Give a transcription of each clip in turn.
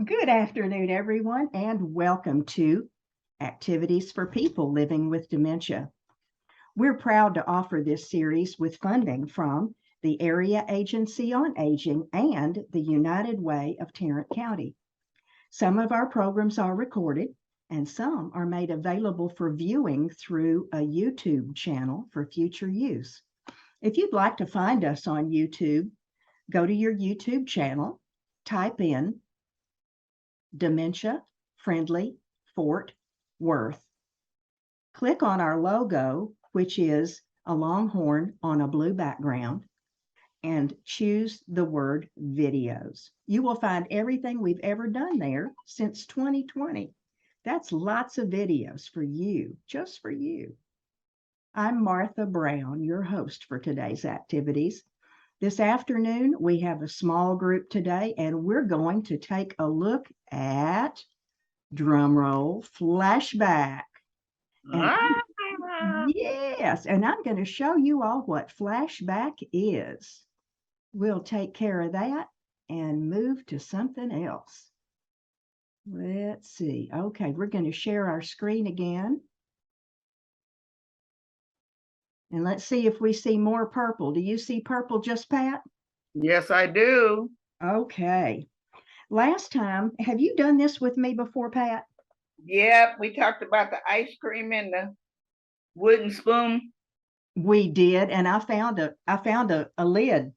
Good afternoon, everyone, and welcome to Activities for People Living with Dementia. We're proud to offer this series with funding from the Area Agency on Aging and the United Way of Tarrant County. Some of our programs are recorded and some are made available for viewing through a YouTube channel for future use. If you'd like to find us on YouTube, go to your YouTube channel, type in Dementia Friendly Fort Worth. Click on our logo, which is a longhorn on a blue background, and choose the word videos. You will find everything we've ever done there since 2020. That's lots of videos for you, just for you. I'm Martha Brown, your host for today's activities. This afternoon, we have a small group today, and we're going to take a look at, drumroll, Flashback. And yes, and I'm going to show you all what Flashback is. We'll take care of that and move to something else. Let's see. Okay, we're going to share our screen again. And let's see if we see more purple. Do you see purple, just Pat? Yes, I do. Okay. Last time, have you done this with me before, Pat? Yep, we talked about the ice cream and the wooden spoon. We did, and I found a lid.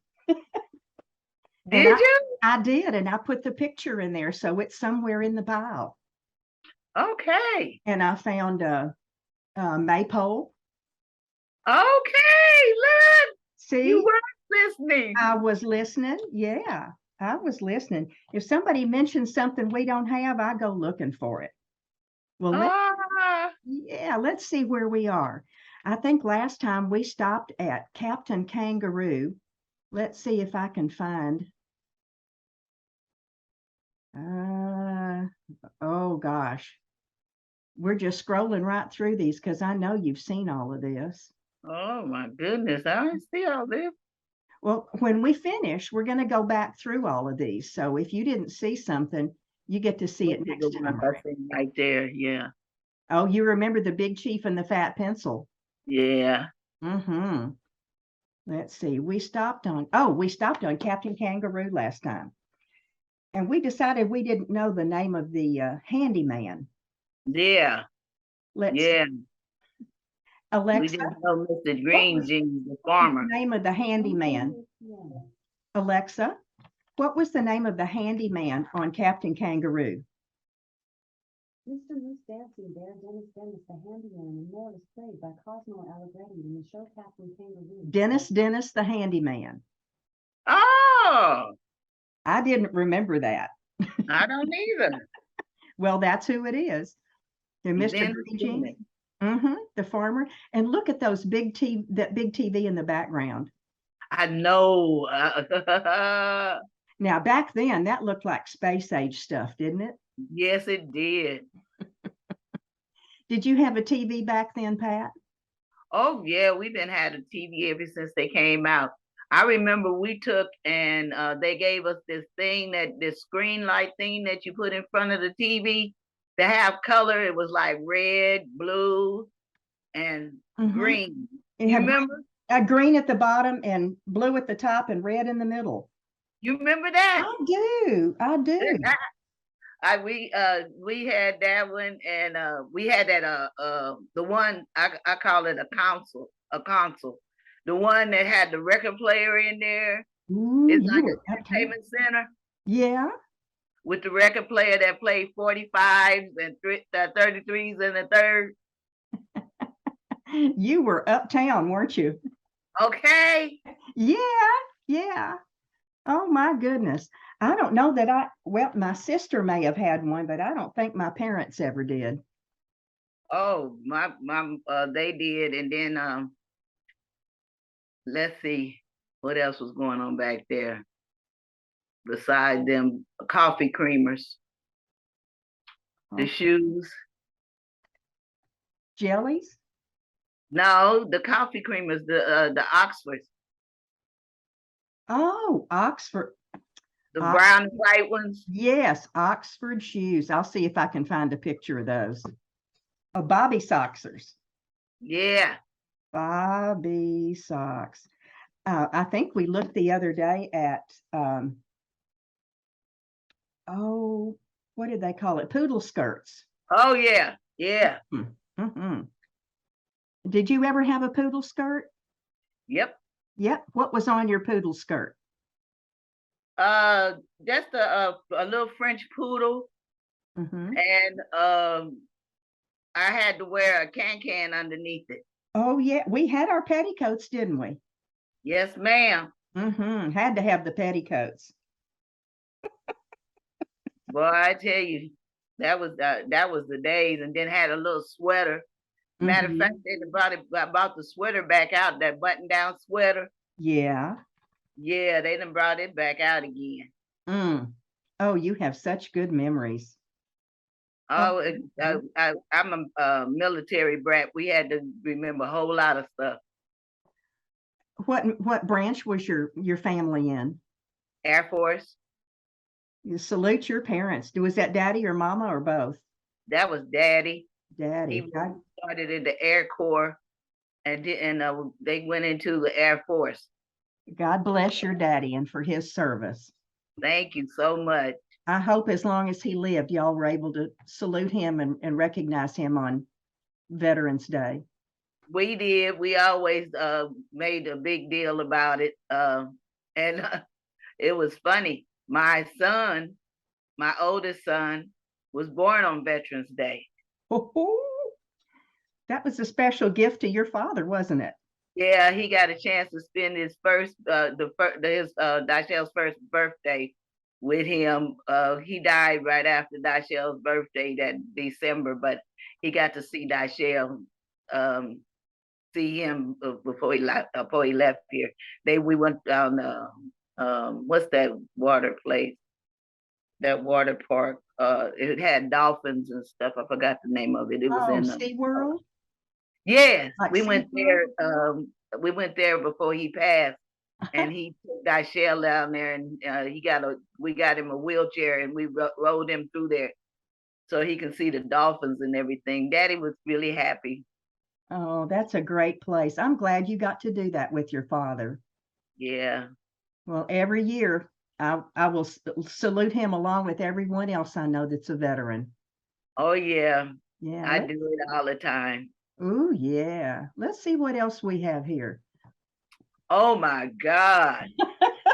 Did you? I did, and I put the picture in there, so it's somewhere in the pile. Okay. And I found a maypole. Okay, look. See, you were listening. I was listening. Yeah, I was listening. If somebody mentions something we don't have, I go looking for it. Well, let's see where we are. I think last time we stopped at Captain Kangaroo. Let's see if I can find. Oh gosh. We're just scrolling right through these because I know you've seen all of this. Oh my goodness, I didn't see all this. Well, when we finish, we're going to go back through all of these. So if you didn't see something, you get to see it next time. Right there, yeah. Oh, you remember the Big Chief and the Fat Pencil? Yeah. Mm-hmm. Let's see. We stopped on Captain Kangaroo last time. And we decided we didn't know the name of the handyman. Yeah. Let's yeah. Alexa. We didn't know Mr. Green Jeans, the farmer. The name of the handyman. Alexa, what was the name of the handyman on Captain Kangaroo? Mr. Moose Dancing Bear Dennis the handyman and more is played by Cosmo Allegretti in the show Captain Kangaroo. Dennis the handyman. Oh! I didn't remember that. I don't either. Well, that's who it is. And Mr. Green Jeans. Mm-hmm, the farmer. And look at those that big TV in the background. I know. Now, back then, that looked like space age stuff, didn't it? Yes, it did. Did you have a TV back then, Pat? Oh, yeah, we've been had a TV ever since they came out. I remember we took and they gave us this screen light thing that you put in front of the TV to have color. It was like red, blue, and green. You remember? Green at the bottom and blue at the top and red in the middle. You remember that? I do. We had that one, and we had that the one I call it a console, the one that had the record player in there. Ooh, it's like an entertainment center. Yeah. With the record player that played 45s and 33s and a third. You were uptown, weren't you? Okay. Yeah. Oh my goodness. I don't know that my sister may have had one, but I don't think my parents ever did. Oh, my they did. And then let's see what else was going on back there besides them coffee creamers. The shoes. Jellies? No, the coffee creamers, the Oxfords. Oh, Oxford. The Ox- brown and white ones. yes, Oxford shoes. I'll see if I can find a picture of those. Oh, Bobby Soxers. Yeah. Bobby socks. I think we looked the other day at oh, what did they call it? Poodle skirts. Oh yeah. Yeah. Mm-hmm. Did you ever have a poodle skirt? Yep. Yep. What was on your poodle skirt? Uh, just a little French poodle, Mm-hmm. and I had to wear a can underneath it. Oh yeah, we had our petticoats, didn't we? Yes, ma'am. Mm-hmm. Had to have the petticoats. Boy, I tell you, that was the days. And then had a little sweater. Matter of fact, Mm-hmm. they brought the sweater back out, that button down sweater. Yeah. Yeah, they done brought it back out again. Mm. Oh, you have such good memories. Oh, Oh, I'm a military brat. We had to remember a whole lot of stuff. what branch was your family in? Air Force, You salute your parents. Was that daddy or mama or both? that was Daddy. He Daddy. started in the Air Corps, and they went into the Air Force. God bless your daddy and for his service. Thank you so much. I hope as long as he lived, y'all were able to salute him and recognize him on Veterans Day. We did. We always made a big deal about it, and it was funny. My son, my oldest son, was born on Veterans Day. That was a special gift to your father, wasn't it? Yeah, he got a chance to spend his Dashiell's first birthday with him. He died right after Dashiell's birthday that December, but he got to see Dashiell, see him before he left here. We went down what's that water place? That water park. It had dolphins and stuff. I forgot the name of it. It was Oh, in SeaWorld? yes, Like we went SeaWorld? there. We went there before he passed, and he took Shell down there, and we got him a wheelchair, and we rode him through there so he can see the dolphins and everything. Daddy was really happy. Oh, that's a great place. I'm glad you got to do that with your father. Yeah. Well, every year I will salute him along with everyone else I know that's a veteran. Oh yeah. Yeah. I do it all the time. Oh, yeah. Let's see what else we have here. Oh my God.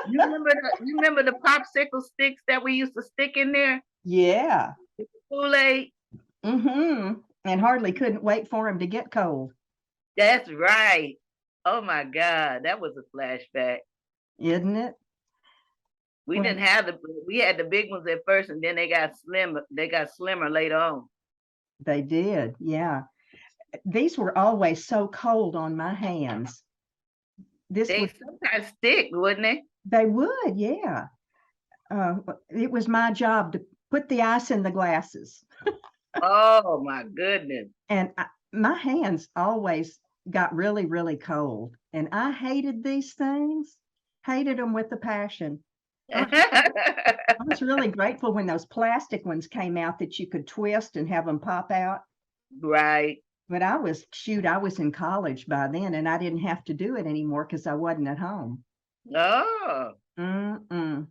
You remember the popsicle sticks that we used to stick in there? Yeah. Kool-Aid. Mm-hmm. And hardly couldn't wait for him to get cold. That's right. Oh my God. That was a flashback. Isn't it? We Well, didn't have we had the big ones at first, and then they got slimmer later on. they did. Yeah. These were always so cold on my hands. This They would sometimes stick, wouldn't they? They would, yeah. It was my job to put the ice in the glasses. Oh my goodness. And my hands always got really, really cold. And I hated these things, hated them with a passion. I was really grateful when those plastic ones came out that you could twist and have them pop out. Right. But I was in college by then and I didn't have to do it anymore because I wasn't at home. Oh. Mm-mm.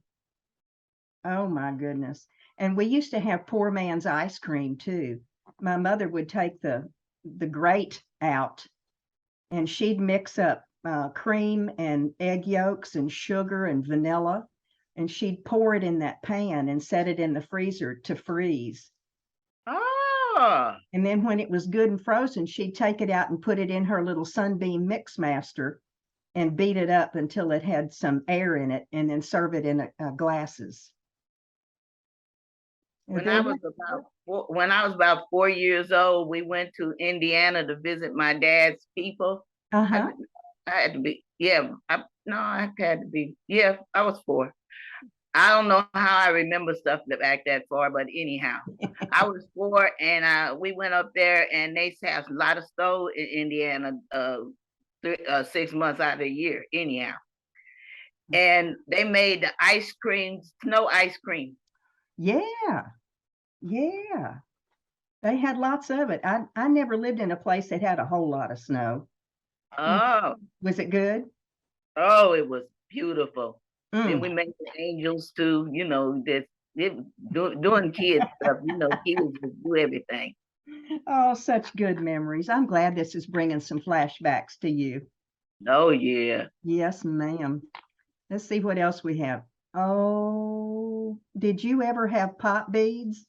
Oh my goodness. And we used to have poor man's ice cream too. My mother would take the grate out and she'd mix up cream and egg yolks and sugar and vanilla, and she'd pour it in that pan and set it in the freezer to freeze. Oh. And then when it was good and frozen, she'd take it out and put it in her little Sunbeam mix master and beat it up until it had some air in it, and then serve it in glasses. When I was about 4 years old, we went to Indiana to visit my dad's people. Uh-huh. I had to be, yeah. I had to be, yeah. I was 4. I don't know how I remember stuff back that far, but anyhow, I was 4, and we went up there, and they have a lot of snow in Indiana, 6 months out of the year. Anyhow, and they made the ice cream, snow ice cream. Yeah, yeah. They had lots of it. I never lived in a place that had a whole lot of snow. Oh, Was it good? oh, it was beautiful. Then Mm. we made the angels too, that it, doing kids stuff, kids just do everything. Oh, such good memories. I'm glad this is bringing some flashbacks to you. Oh yeah. Yes, ma'am. Let's see what else we have. Oh, did you ever have pop beads?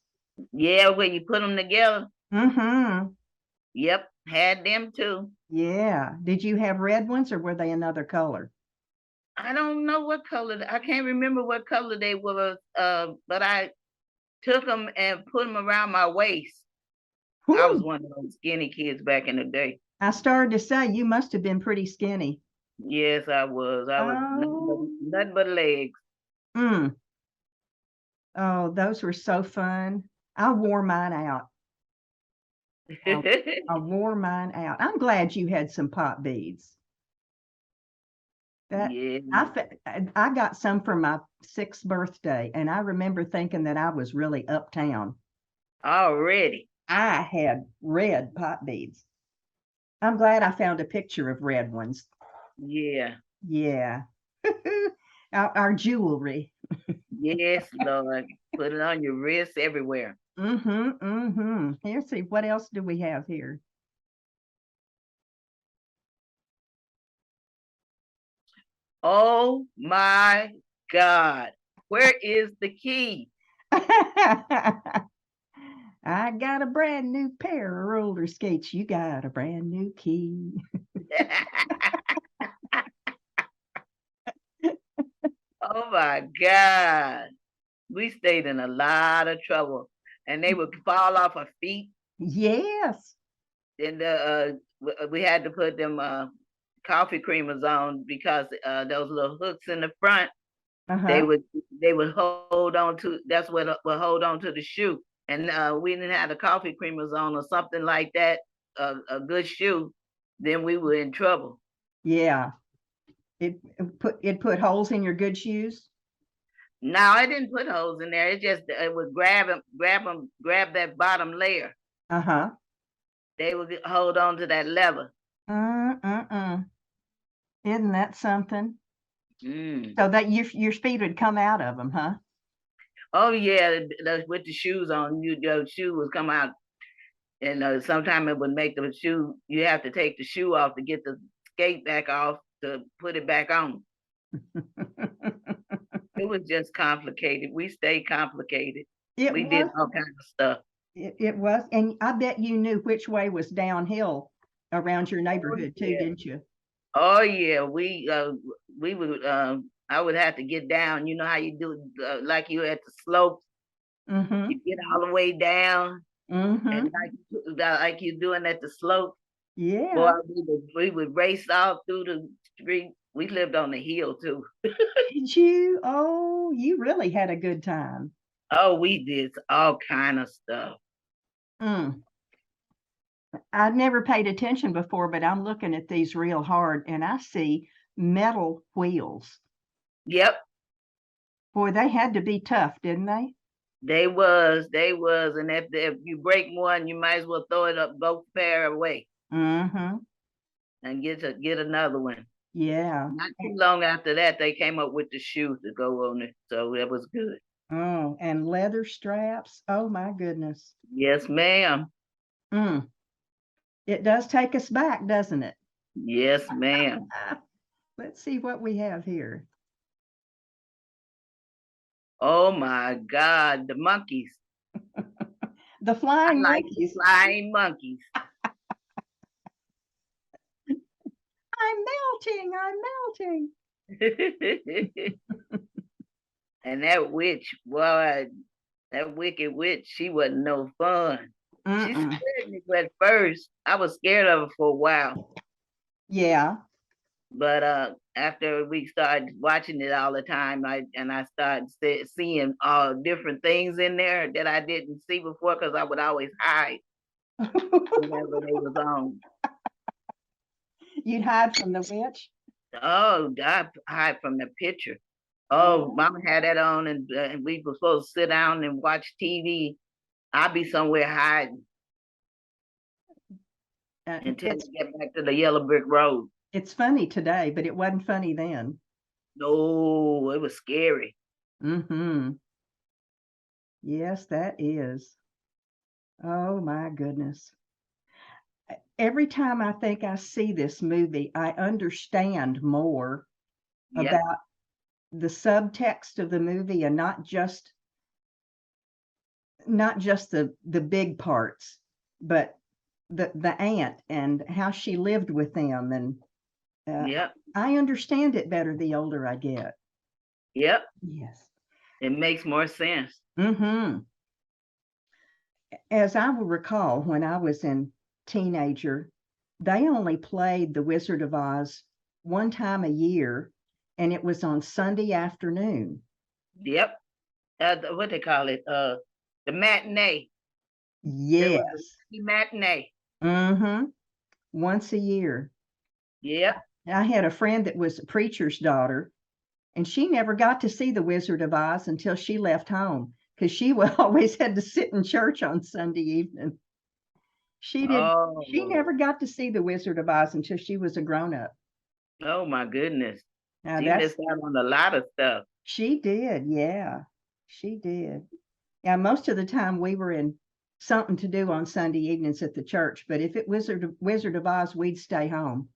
Yeah, when you put them together. Mm-hmm. Yep, had them too. Yeah. Did you have red ones or were they another color? I don't know what color. I can't remember what color they were. But I took them and put them around my waist. I was Whew. one of those skinny kids back in the day. I started to say you must have been pretty skinny. Yes, I was. I was Oh, nothing but legs. mm. Oh, those were so fun. I wore mine out. I, I wore mine out. I'm glad you had some pop beads. That Yeah, I got some for my 6th birthday, and I remember thinking that I was really uptown. already. I had red pop beads. I'm glad I found a picture of red ones. Yeah. Yeah. Our jewelry. Yes, Lord. Put it on your wrist everywhere. Mm-hmm. Mm-hmm. Here, see, what else do we have here? Oh my God. Where is the key? I got a brand new pair of roller skates. You got a brand new key. Oh my God. We stayed in a lot of trouble. And they would fall off our feet. Yes. And we had to put them coffee creamers on because those little hooks in the front, they Uh-huh. would they would hold on to, that's what would hold on to the shoe. And we didn't have the coffee creamers on or something like that, a good shoe, then we were in trouble. Yeah. It put holes in your good shoes. Now I didn't put holes in there. It just it would grab that bottom layer. Uh-huh. They would hold on to that leather. Uh-uh. Isn't that something? Mm. So that your feet would come out of them, huh? Oh yeah, with the shoes on, your shoe would come out, and sometimes it would make the shoe. You have to take the shoe off to get the skate back off to put it back on. It was just complicated. We stayed complicated. It We did was. all kinds of stuff. It was, and I bet you knew which way was downhill around your Oh neighborhood too, yeah. didn't you? Oh yeah. We would. I would have to get down. You know how you do, like you at the slopes. Mm-hmm. You get all the way down, Mm-hmm. and like you're doing at the slope. Boy, Yeah. we would race all through the street. We lived on the hill too. Did you? Oh, you really had a good time. Oh, we did all kind of stuff. Mm. I'd never paid attention before, but I'm looking at these real hard and I see metal wheels. Yep, Boy, they had to be tough, didn't they? they was, and if you break one, you might as well throw it up both pair away Mm-hmm. and get another one. Yeah. Not too long after that, they came up with the shoes to go on it, so that was good. Oh, and leather straps. Oh my goodness. Yes, ma'am. Mm. It does take us back, doesn't it? Yes, ma'am. Let's see what we have here. Oh my God, the monkeys. The I flying like the monkeys. flying monkeys. I'm melting. I'm melting. And that witch, boy, that wicked witch, she wasn't no fun. She Mm-mm. scared me at first. I was scared of her for a while. Yeah. But after we started watching it all the time, I started seeing all different things in there that I didn't see before because I would always hide whenever they was on. You'd hide from the witch. Oh, I hide from the picture. Oh, Oh, Mama had that on, and we were supposed to sit down and watch TV. I'll be somewhere hiding until it's we get back to the yellow brick road. funny today, but it wasn't funny then. No, it was scary. Mm-hmm. Yes, that is. Oh my goodness. Every time I think I see this movie, I understand more Yep, about the subtext of the movie and not just the big parts, but the aunt and how she lived with them, and yep, I understand it better the older I get. yep. Yes. It makes more sense. Mm-hmm. As I will recall, when I was in teenager, they only played The Wizard of Oz one time a year, and it was on Sunday afternoon. Yep. What they call it? The matinee. There was Yes. a matinee. Mm-hmm. Once a year. Yep. I had a friend that was a preacher's daughter, and she never got to see The Wizard of Oz until she left home because she always had to sit in church on Sunday evening. She Oh, never got to see The Wizard of Oz until she was a grown up. oh my goodness. Now She that's missed out on a lot of stuff. She did, yeah. She did. Yeah, most of the time we were in something to do on Sunday evenings at the church, but if it was Wizard of Oz, we'd stay home.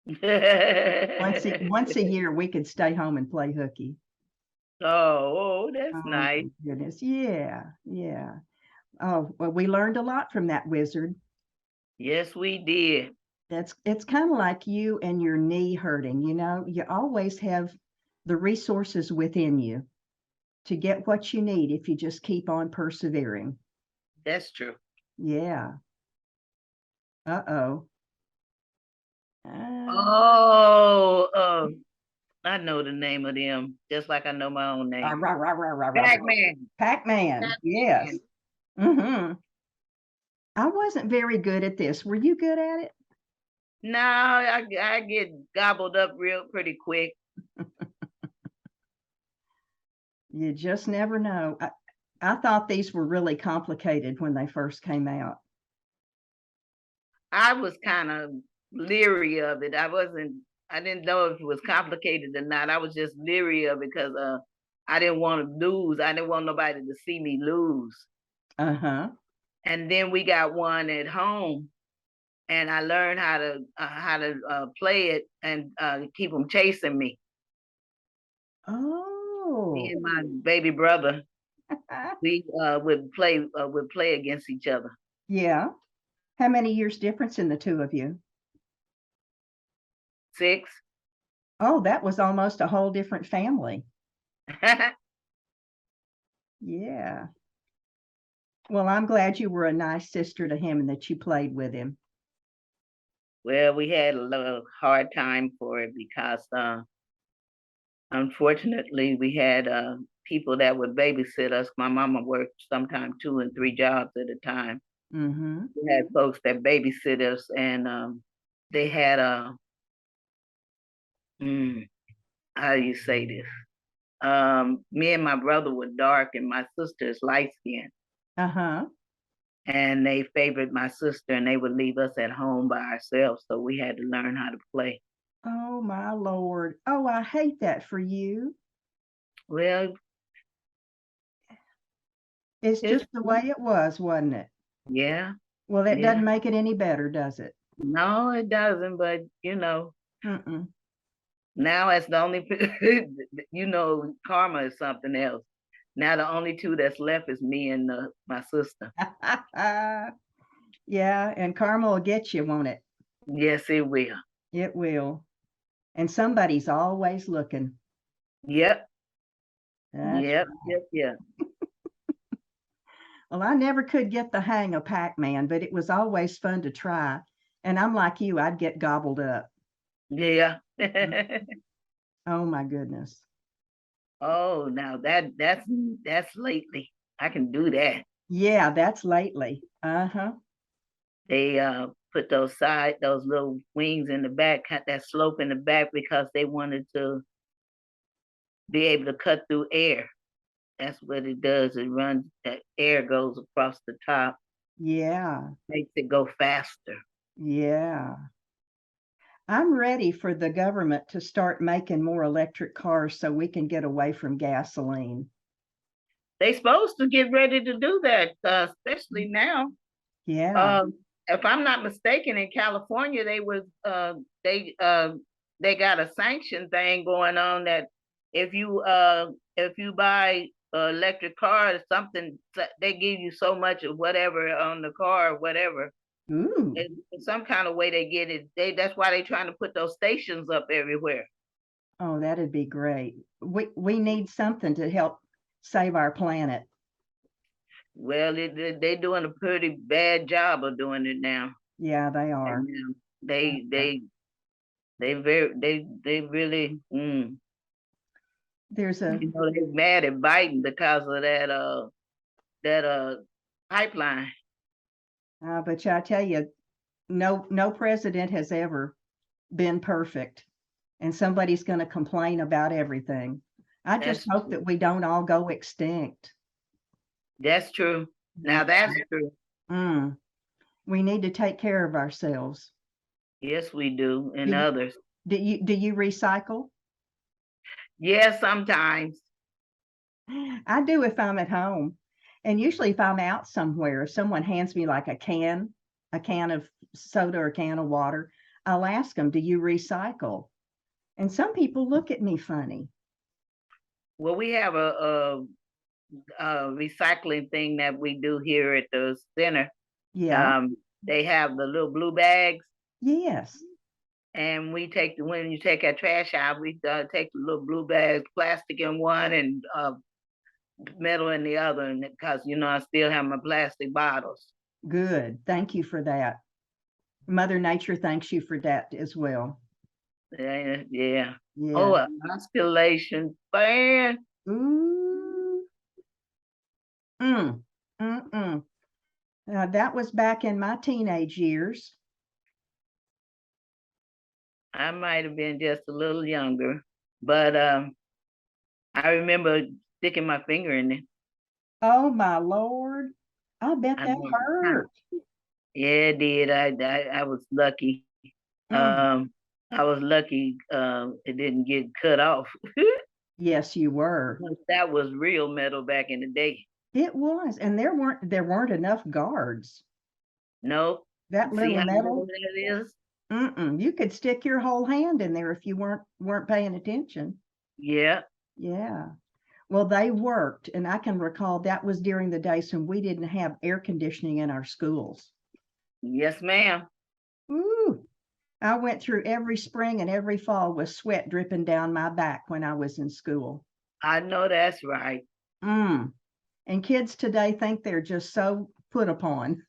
Once a year we could stay home and play hooky. Oh, that's Oh nice. my goodness. Yeah, yeah. Oh, well, we learned a lot from that wizard. Yes, we did. It's kind of like you and your knee hurting, you always have the resources within you to get what you need if you just keep on persevering. That's true. Yeah. Uh-oh. Oh, I know the name of them, just like I know my own name. Rah, rah, rah, rah, rah. Pac-Man. Pac-Man. Yes. Pac-Man. Mm-hmm. I wasn't very good at this. Were you good at it? No, I get gobbled up real pretty quick. You just never know. I thought these were really complicated when they first came out. I was kind of leery of it. I didn't know if it was complicated or not. I was just leery of it because I didn't want to lose. I didn't want nobody to see me lose. Uh-huh. And then we got one at home, and I learned how to play it and keep them chasing me. Me Oh. and my baby brother, we would play against each other. Yeah. How many years difference in the two of you? 6. Oh, that was almost a whole different family. Yeah. Well, I'm glad you were a nice sister to him and that you played with him. Well, we had a little hard time for it because unfortunately we had people that would babysit us. My mama worked sometimes 2 and 3 jobs at a time. Mm-hmm. We had folks that babysit us, and they had how do you say this? Me and my brother were dark, and my sister is light skinned. Uh-huh. And they favored my sister, and they would leave us at home by ourselves. So we had to learn how to play. Oh my Lord. Oh, I hate that for you. Well, It's it's just the way it was, wasn't it? yeah, Well, that yeah. doesn't make it any better, does it? No, it doesn't. But Mm-mm. now it's the only karma is something else. Now the only two that's left is me and my sister. Yeah, and karma will get you, won't it? Yes, it will. It will. And somebody's always looking. Yep. That's Yep. right. Yep. Yep. Well, I never could get the hang of Pac-Man, but it was always fun to try. And I'm like you, I'd get gobbled up. Yeah. Oh my goodness. Oh, now that's lately. I can do that. Yeah, that's lately. Uh-huh. They put those little wings in the back, cut that slope in the back because they wanted to be able to cut through air. That's what it does. It runs, that air goes across the top, Yeah. makes it go faster. Yeah. I'm ready for the government to start making more electric cars so we can get away from gasoline. They supposed to get ready to do that, especially now. Yeah. If I'm not mistaken, in California, they got a sanction thing going on that if you buy an electric car or something, they give you so much of whatever on the car or whatever. Ooh. In some kind of way they get it. That's why they're trying to put those stations up everywhere. Oh, that'd be great. We need something to help save our planet. Well, they're doing a pretty bad job of doing it now. Yeah, they are. And they really There's a they're mad at Biden because of that pipeline. but I tell you, no president has ever been perfect, and somebody's going to complain about everything. I just That's hope that we don't all go extinct. That's true. Now that's true. Mm. We need to take care of ourselves. Yes, we do, and Do you, others. do you recycle? Yes, sometimes. I do if I'm at home. And usually if I'm out somewhere, if someone hands me like a can of soda or a can of water, I'll ask them, do you recycle? And some people look at me funny. Well, we have a recycling thing that we do here at the center. Yeah. They have the little blue bags, Yes. and when you take our trash out, we take the little blue bags, plastic in one and metal in the other, and because I still have my plastic bottles. Good. Thank you for that. Mother Nature thanks you for that as well. Yeah. Yeah. Oh, a constellation fan. Ooh. Mm. That was back in my teenage years. I might have been just a little younger, but I remember sticking my finger in it. Oh my Lord. I bet I that know. hurt. Yeah, it did. I was lucky. Mm. I was lucky. It didn't get cut off. Yes, you were. That was real metal back in the day. It was, and there weren't enough guards. No, That see little how metal, metal that is? you could stick your whole hand in there if you weren't paying attention. Yeah. Yeah. Well, they worked, and I can recall that was during the days when we didn't have air conditioning in our schools. Yes, ma'am. Ooh, I went through every spring and every fall with sweat dripping down my back when I was in school. I know that's right. And kids today think they're just so put upon.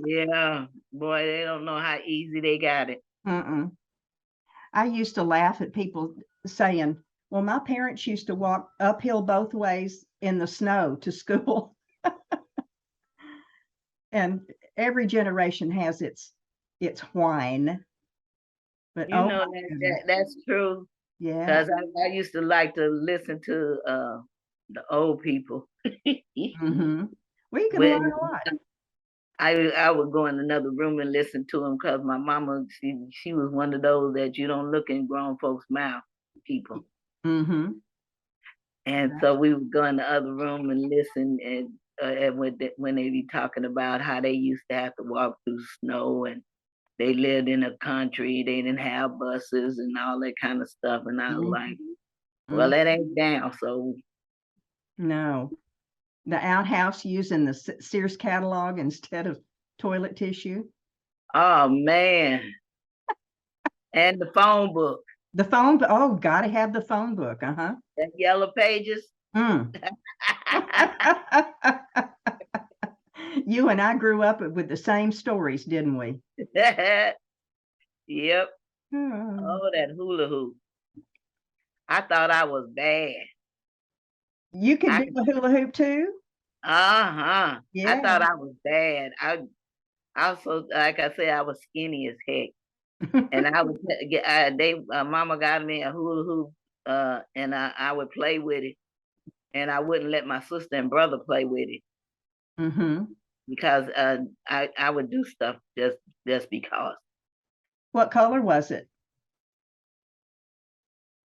Yeah, boy, they don't know how easy they got it. I used to laugh at people saying, well, my parents used to walk uphill both ways in the snow to school. And every generation has its whine. But You oh know my goodness. that's true. Yeah. Because I used to like to listen to the old people. Well, you can When learn a lot. I would go in another room and listen to them because my mama, she was one of those that you don't look in grown folks' mouth people. Mm-hmm. And so we would go in the other room and listen, and when they be talking about how they used to have to walk through snow, and they lived in a country, they didn't have buses and all that kind of stuff. And I was like, well, that ain't down. So no, the outhouse using the Sears catalog instead of toilet tissue. oh man. And the phone book. The phone, oh, gotta have the phone book. Uh-huh. That yellow pages. You and I grew up with the same stories, didn't we? Yep. Oh, that hula hoop. I thought I was bad. You could do a hula hoop too? Uh-huh. Yeah. I thought I was bad. Also, like I said, I was skinny as heck. And I would get mama got me a hula hoop, and I would play with it, and I wouldn't let my sister and brother play with it Mm-hmm. because I would do stuff just because. What color was it?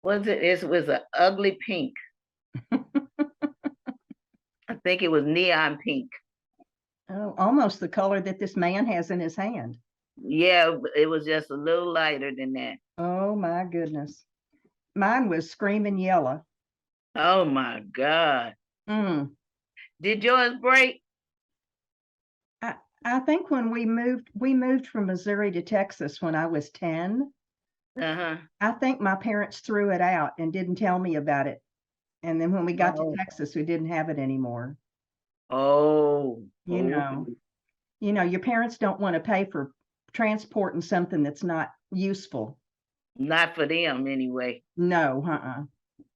Was it? It was an ugly pink. I think it was neon pink. Oh, almost the color that this man has in his hand. Yeah, it was just a little lighter than that. Oh my goodness. Mine was screaming yellow. Oh my God. Mm. Did yours break? I think when we moved from Missouri to Texas when I was 10. Uh-huh. I think my parents threw it out and didn't tell me about it. And then when we got to Oh, Texas, we didn't have it anymore. oh, You okay. know, your parents don't want to pay for transporting something that's not useful. Not for them anyway. No,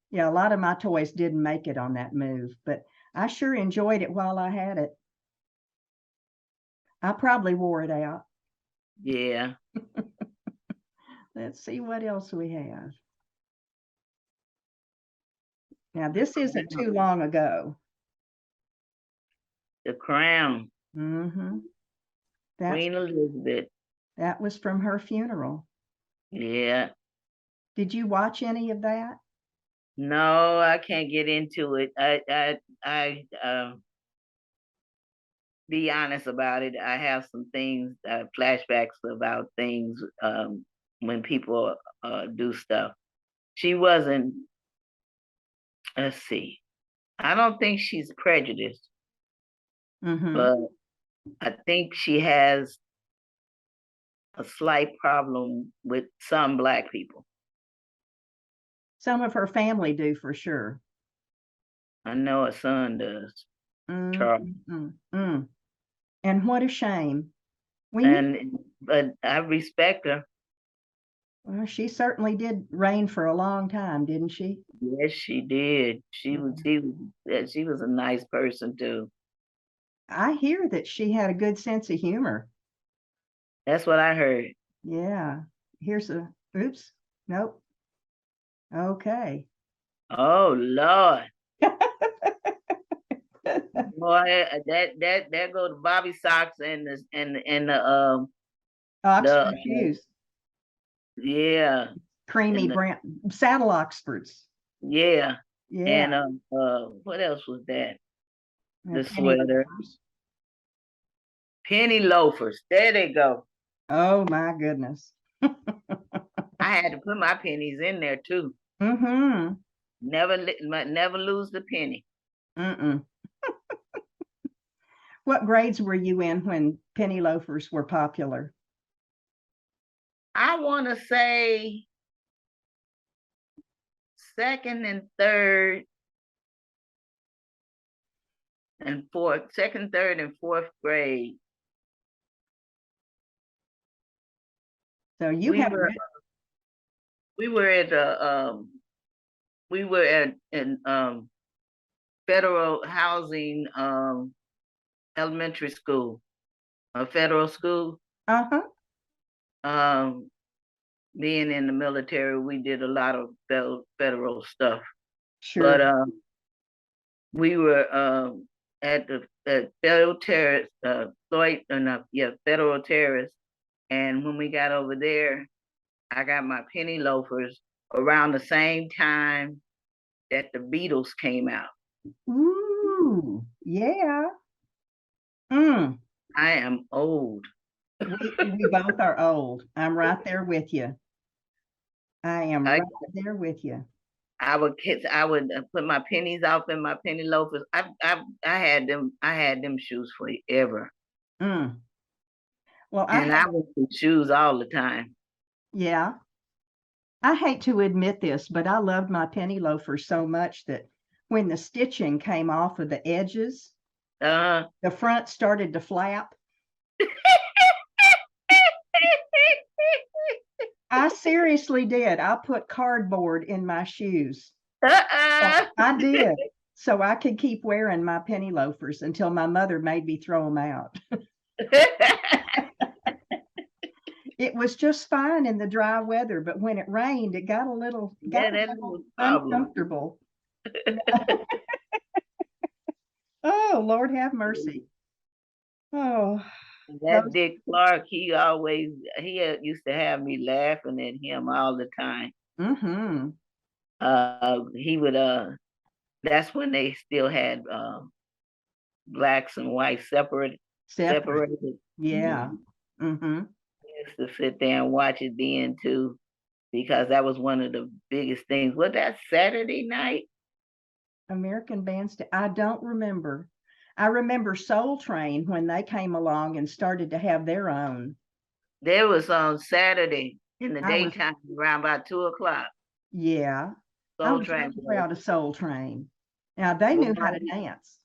yeah, a lot of my toys didn't make it on that move, but I sure enjoyed it while I had it. I probably wore it out. Yeah. Let's see what else we have. Now, this isn't too long ago. The Crown. Mm-hmm. Queen Elizabeth. That was from her funeral. Yeah. Did you watch any of that? No, I can't get into it. I be honest about it. I have some things, flashbacks about things when people do stuff. She wasn't. Let's see. I don't think she's prejudiced, Mm-hmm. but I think she has a slight problem with some black people. Some of her family do for sure. I know her son does, Charles. Mm. And what a shame. But I respect her. Well, she certainly did reign for a long time, didn't she? Yes, she did. She was a nice person too. I hear that she had a good sense of humor. That's what I heard. Yeah. Oops. Nope. Okay. Oh Lord. Boy, that go to Bobby socks and Oxford the shoes. yeah Creamy and the, brown saddle Oxfords. yeah Yeah. and what else was that? The Penny sweater, loafers. penny loafers. There they go. Oh my goodness. I had to put my pennies in there too. Mm-hmm. Never lose the penny. Mm-mm. What grades were you in when penny loafers were popular? I want to say second and third and fourth, second, third, and fourth grade. So you We had were we were at we were at in federal housing elementary school, a federal school. uh-huh. Um, Being in the military, we did a lot of federal stuff. Sure. But we were at the federal terrace, Floyd, no, yeah, federal terrace. And when we got over there, I got my penny loafers around the same time that the Beatles came out. Ooh, yeah. Mm. I am old. We both are old. I'm right there with you. I am I right there with you. I would put my pennies off in my penny loafers. I had them shoes forever. Mm. Well, And I was in shoes all the time. yeah, I hate to admit this, but I loved my penny loafers so much that when the stitching came off of the edges, Uh the front started to flap. I seriously did. I put cardboard in my shoes. I did. So I could keep wearing my penny loafers until my mother made me throw them out. It was just fine in the dry weather, but when it rained, it got a little Yeah, that was a problem. uncomfortable. Oh, Lord have mercy. Oh, That those, Dick Clark, used to have me laughing at him all the time. mm-hmm. He would that's when they still had blacks and whites Separate. separated. Yeah. Mhm. Mm-hmm. I used to sit there and watch it then too, because that was one of the biggest things. Was that Saturday night? American Bandstand. I don't remember. I remember Soul Train when they came along and started to have their own. There was on Saturday in the I was, daytime around about 2 o'clock. yeah, I Soul was Train really played. proud of Soul Train. Now they knew how to dance.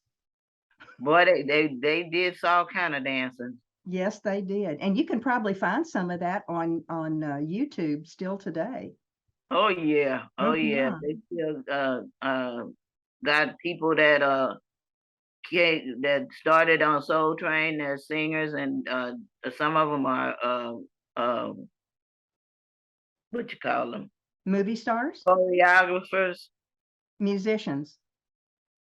Boy, they did all kind of dancing. Yes, they did. And you can probably find some of that on YouTube still today. Oh yeah, oh yeah. Mm-hmm. They still got people that that started on Soul Train as singers, and some of them are uh what you call them, Movie stars, choreographers, musicians.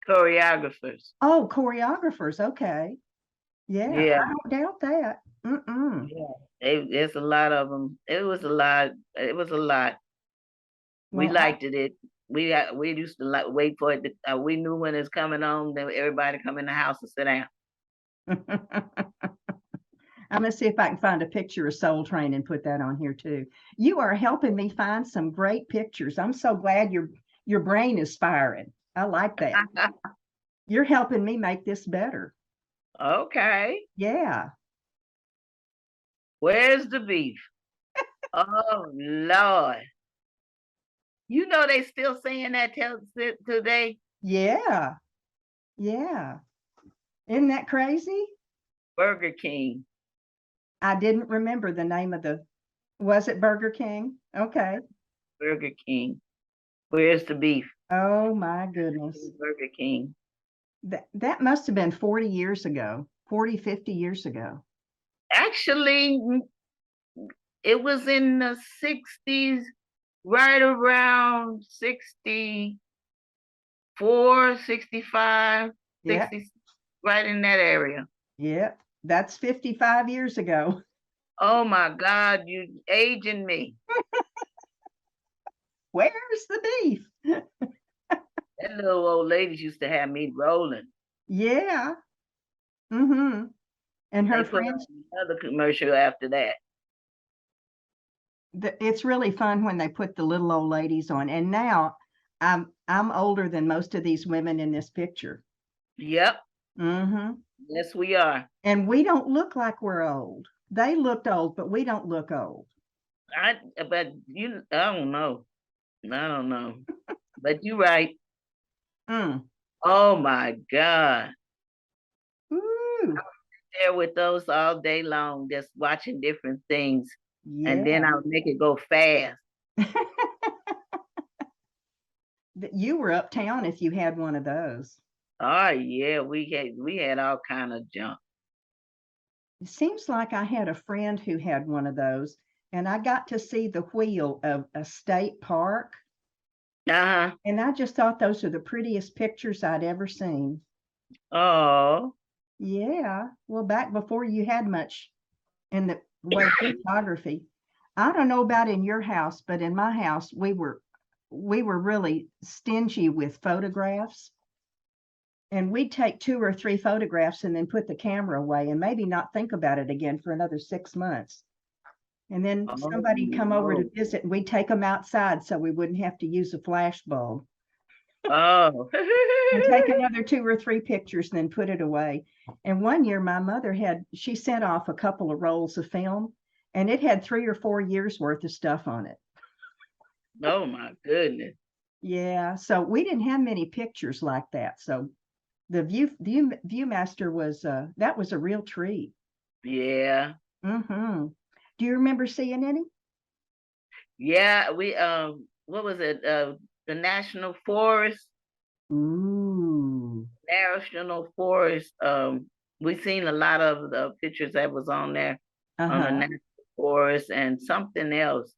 choreographers. Oh, choreographers. Okay. Yeah, Yeah, I don't doubt that. Mm-mm. yeah. It's a lot of them. It was a lot. It was a lot. We Well, liked it. We used to like wait for it. We knew when it's coming on. Then everybody come in the house and sit down. I'm gonna see if I can find a picture of Soul Train and put that on here too. You are helping me find some great pictures. I'm so glad your brain is firing. I like that. You're helping me make this better. Okay, Yeah. where's the beef? Oh Lord, you know they still saying that today. Yeah. Yeah. Isn't that crazy? Burger King. I didn't remember the name of was it Burger King? Okay. Burger King. Where's the beef? Oh my goodness. Burger King. That must have been 40 years ago, 40, 50 years ago. Actually, it was in the 60s, right around 64, 65, Yeah. 60, right in that area. Yeah. That's 55 years ago. Oh my God, you aging me. Where's the beef? That little old lady used to have me rolling. Yeah. Mm-hmm. And her They put on friends, another commercial after that. it's really fun when they put the little old ladies on. And now I'm older than most of these women in this picture. Yep. Mm-hmm. Yes, we are. And we don't look like we're old. They looked old, but we don't look old. I don't know. I don't know. But you're right. Mm. Oh my God. Ooh. There with those all day long, just watching different things. And then Yeah. I'll make it go fast. You were uptown if you had one of those. Oh yeah, we had all kind of junk. It seems like I had a friend who had one of those, and I got to see the wheel of a state park. Uh-huh. And I just thought those are the prettiest pictures I'd ever seen. Oh. Yeah. Well, back before you had much in the way of photography. I don't know about in your house, but in my house, we were really stingy with photographs. And we'd take 2 or 3 photographs and then put the camera away and maybe not think about it again for another 6 months. And then Oh somebody'd come over to no. visit and we'd take them outside so we wouldn't have to use a flash bulb Oh. and take another 2 or 3 pictures and then put it away. And one year my mother she sent off a couple of rolls of film and it had 3 or 4 years worth of stuff on it. Oh my goodness. Yeah. So we didn't have many pictures like that. So the Viewmaster that was a real treat. Yeah. Mm-hmm. Do you remember seeing any? Yeah, we what was it? The National Forest. Ooh. National Forest. We seen a lot of the pictures that was on there on the Uh-huh. National Forest and something else.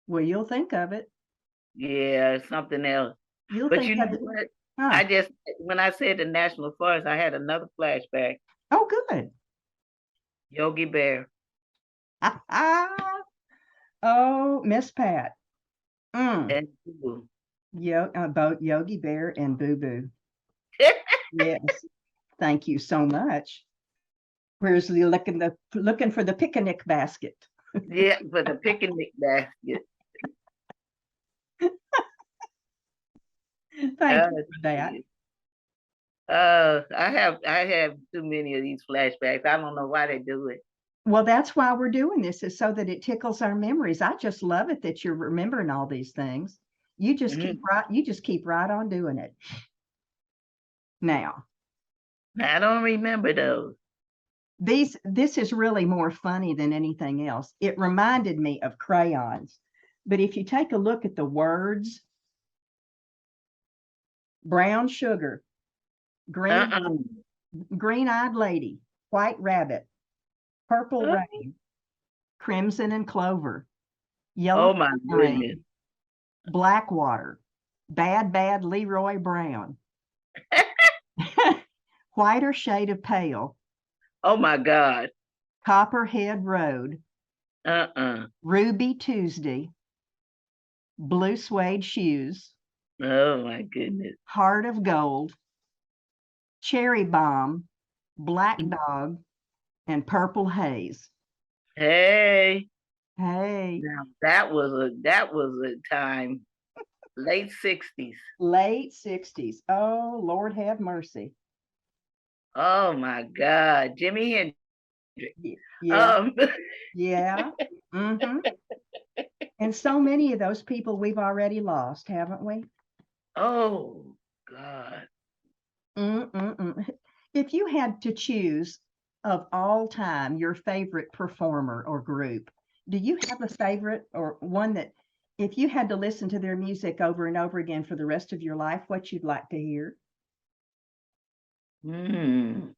Well, you'll think of it. Yeah, something else. You'll But think you know of it. what? Huh. I just, when I said the National Forest, I had another flashback. Oh, good. Yogi Bear. Oh, Miss Pat. And Boo. Both Yogi Bear and Boo Boo. Yes. Thank you so much. Where's the looking for the picnic basket? Yeah, for the picnic basket. Thank Uh, you for that. I have too many of these flashbacks. I don't know why they do it. Well, that's why we're doing this, is so that it tickles our memories. I just love it that you're remembering all these things. You just Mhm. keep right on doing it. Now, I don't remember those. this is really more funny than anything else. It reminded me of crayons. But if you take a look at the words, brown sugar, green Uh-uh. green-eyed lady, white rabbit, purple Oh, rain, crimson and clover, yellow oh my goodness. rain, black water, bad Leroy Brown, whiter shade of pale, Oh my God. Copperhead Road, Uh-uh. Ruby Tuesday, blue suede shoes, Oh my goodness. heart of gold, cherry bomb, black dog, and purple haze. Hey, Hey, now that was a time, late 60s. late 60s. Oh, Lord have mercy. Oh my God. Jimi Hendrix. Yeah, Um, yeah. Mm-hmm. And so many of those people we've already lost, haven't we? oh God. Mm-mm-mm. If you had to choose of all time your favorite performer or group, do you have a favorite or one that if you had to listen to their music over and over again for the rest of your life, what you'd like to hear? Hmm.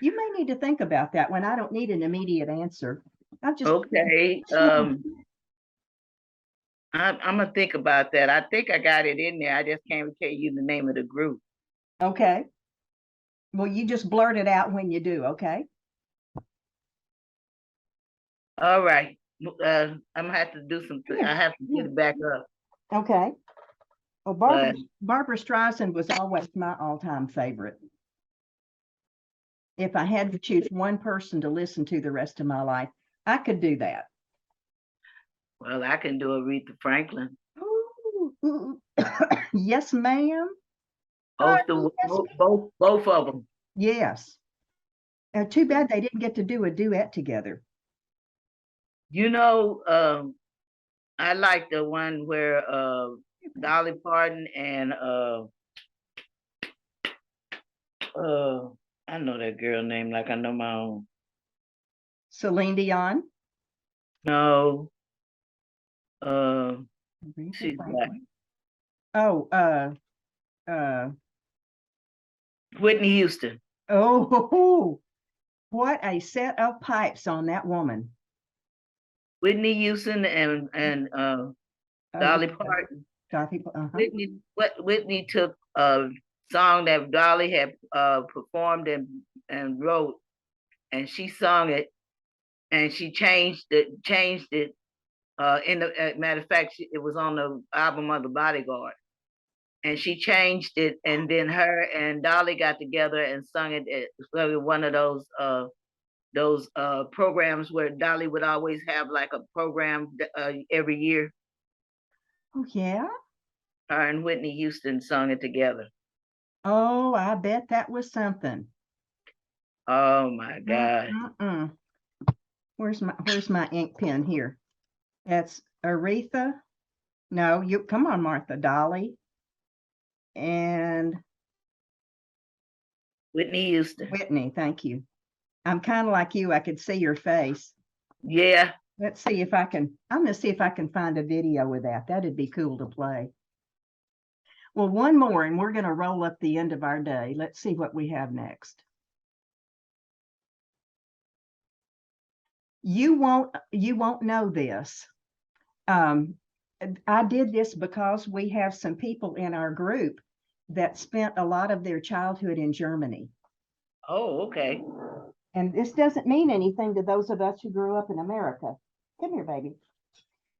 You may need to think about that one. I don't need an immediate answer. I just, Okay. I'm gonna think about that. I think I got it in there. I just can't tell you the name of the group. okay. Well, you just blurt it out when you do, okay? All right. I'm gonna have to do something. Yeah, I have to yeah. get it back up. Okay. Well, But Barbara Streisand was always my all-time favorite. If I had to choose one person to listen to the rest of my life, I could do that. well, I can do Aretha Franklin. Ooh. Yes, ma'am. Both the Yes, both of them. yes. Too bad they didn't get to do a duet together. You know, I like the one where Dolly Parton and uh I know that girl name like I know my own. Celine Dion. No, uh Aretha she's black. Franklin. Oh, uh, Whitney Houston. oh, what a set of pipes on that woman. Whitney Houston and Dolly Aretha, Parton. Dorothy, Whitney took a song that Dolly had performed and wrote, and she sung it, and she changed it. In the matter of fact, it was on the album of the Bodyguard, and she changed it, and then her and Dolly got together and sung it at one of those programs where Dolly would always have like a program every year. oh, yeah. Her and Whitney Houston sung it together. Oh, I bet that was something. Oh my God. Mm-mm-mm. Where's my ink pen here? That's Aretha. No, you come on, Martha. Dolly and Whitney Houston. Whitney. Thank you. I'm kind of like you. I could see your face. Yeah. Let's see if I can. I'm going to see if I can find a video with that. That'd be cool to play. Well, one more, and we're going to roll up the end of our day. Let's see what we have next. You won't know this. I did this because we have some people in our group that spent a lot of their childhood in Germany. Oh, okay. And this doesn't mean anything to those of us who grew up in America. Come here, baby.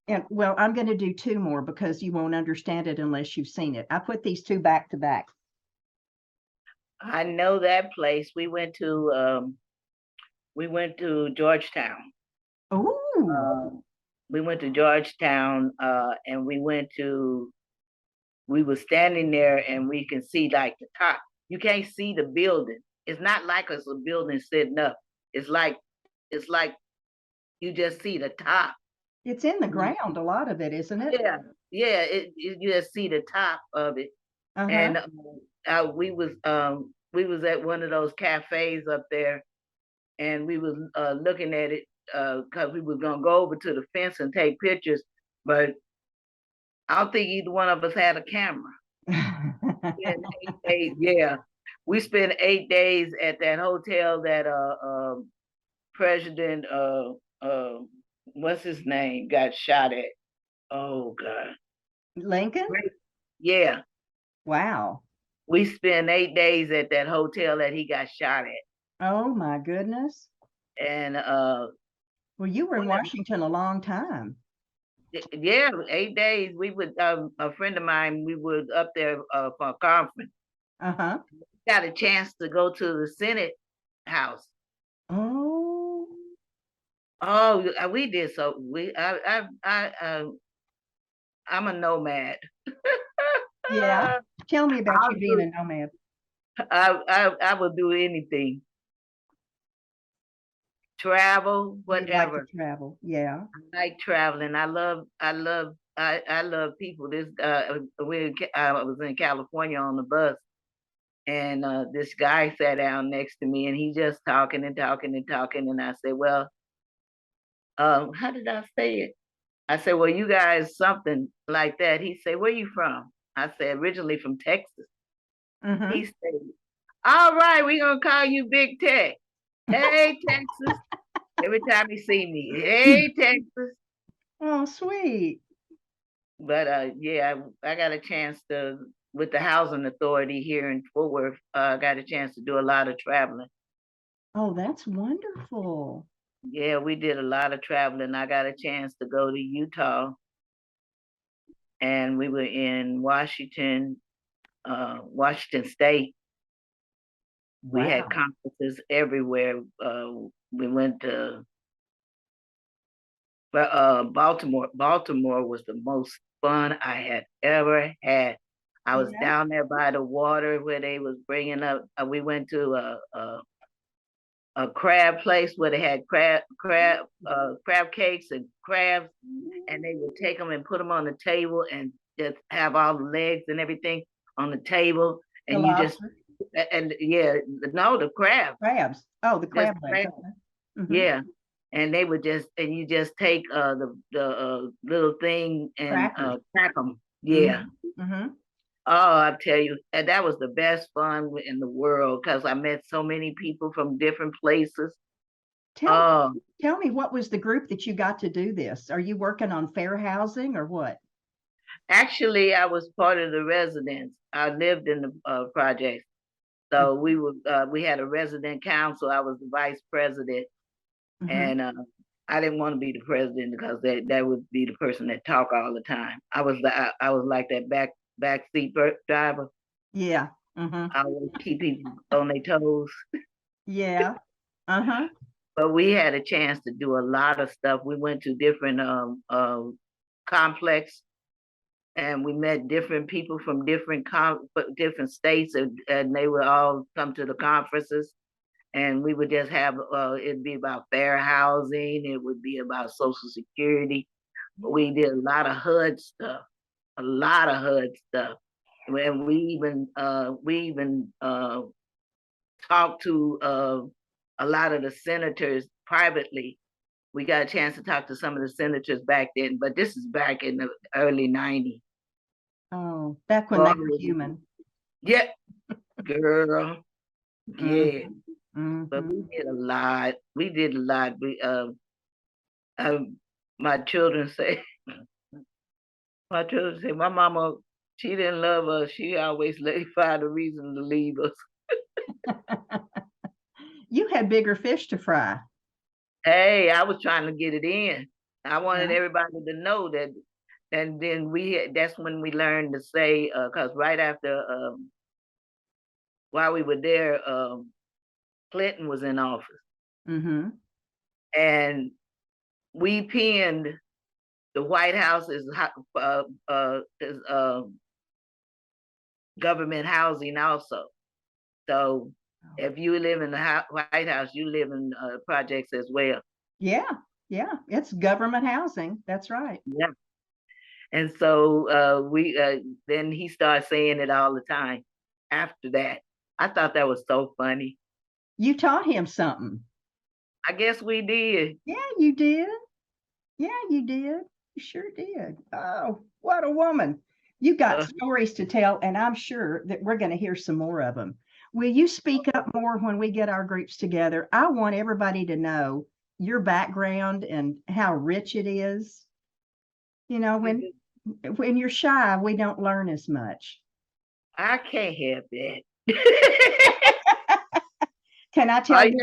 And well, I'm going to do two more because you won't understand it unless you've seen it. I put these two back to back. I know that place. We went to Georgetown. Oh, We went to Georgetown, and we were standing there and we can see like the top. You can't see the building. It's not like it's a building sitting up. It's like you just see the top. it's in the ground, a lot of it, isn't it? Yeah, yeah. You just see the top of it. Uh-huh. And we was at one of those cafes up there, and we was looking at it because we was gonna go over to the fence and take pictures, but I don't think either one of us had a camera. Spent 8 days, yeah. We spent 8 days at that hotel that President what's his name got shot at. Oh God. Lincoln? Yeah. Wow. We spent 8 days at that hotel that he got shot at. Oh my goodness. And Well, you were in Washington a long time. yeah, 8 days. We would a friend of mine, we were up there for a conference. Uh-huh. Got a chance to go to the Senate house. Oh, Oh, we did so. I'm a nomad. yeah. Tell me about you being a nomad. I would do anything. Travel, You like to whatever. travel. Yeah. I like traveling. I love people. I was in California on the bus, and this guy sat down next to me, and he just talking and talking and talking, and I said, well, how did I say it? I said, well, you guys something like that. He said, where you from? I said, originally from Texas. Mm-hmm. He said, all right, we're gonna call you Big Tech. Hey, Texas. Every time he see me, hey, Texas. Oh, sweet. But yeah, I got a chance to, with the housing authority here in Fort Worth, I got a chance to do a lot of traveling. Oh, that's wonderful. Yeah, we did a lot of traveling. I got a chance to go to Utah, and we were in Washington State. We had Wow. conferences everywhere. We went to Baltimore. Baltimore was the most fun I had ever had. I was Yeah. down there by the water where they was bringing up. We went to a crab place where they had crab cakes and crabs, and they would take them and put them on the table and just have all the legs and everything on the table, The and you just lobster. and yeah, no, the crab, Crabs. Oh, the just crab legs. crab, Okay. Mm-hmm. yeah. And they would just, and you just take the little thing and Crackers. crack them. Yeah. Mm-hmm. Mm-hmm. Oh, I tell you, and that was the best fun in the world because I met so many people from different places. Tell Oh, tell me, what was the group that you got to do this? Are you working on fair housing or what? actually, I was part of the residents. I lived in the project, so we had a resident council. I was the vice president, Mm-hmm. and I didn't want to be the president because that would be the person that talk all the time. I was like that backseat driver. Yeah. Mm-hmm. I always keep people on their toes. Yeah. Uh-huh. But we had a chance to do a lot of stuff. We went to different complex, and we met different people from different states, and they would all come to the conferences. And we would just have it'd be about fair housing. It would be about Social Security. We did a lot of HUD stuff, a lot of HUD stuff. And we even talked to a lot of the senators privately. We got a chance to talk to some of the senators back then, but this is back in the early 90s. Oh, back when they Oh, were human. yeah, girl, yeah. Mm-hmm. But Mm-hmm. we did a lot. We did a lot. my children say, my mama, she didn't love us. She always find a reason to leave us. You had bigger fish to fry. Hey, I was trying to get it in. I wanted Yeah. everybody to know that. And then that's when we learned to say, because right after, while we were there, Clinton was in office. Mm-hmm. And we pinned the White House is government housing also. So if you live in the White House, you live in projects as well. Yeah. Yeah. It's government housing. That's right. Yeah. And so then he started saying it all the time after that. I thought that was so funny. You taught him something. I guess we did. Yeah, you did. Yeah, you did. You sure did. Oh, what a woman. You got stories to tell, and I'm sure that we're going to hear some more of them. Will you speak up more when we get our groups together? I want everybody to know your background and how rich it is. You know, when you're shy, we don't learn as much. I can't help it. Can I tell you?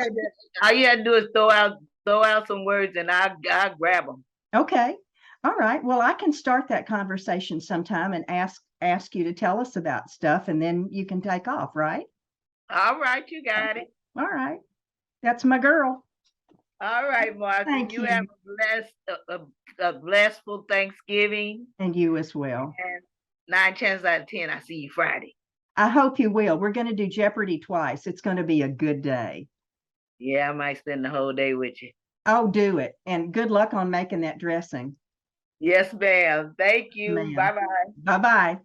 All you had to do is throw out some words, and I grab them. Okay. All right. Well, I can start that conversation sometime and ask you to tell us about stuff, and then you can take off, right? All right, you got it. All right. That's my girl. All right, Martha. Thank you you. have a blessful Thanksgiving. And you as well. And 9 chances out of 10, I see you Friday. I hope you will. We're going to do Jeopardy twice. It's going to be a good day. Yeah, I might spend the whole day with you. Oh, do it. And good luck on making that dressing. Yes, ma'am. Thank you. Bye-bye. Bye-bye.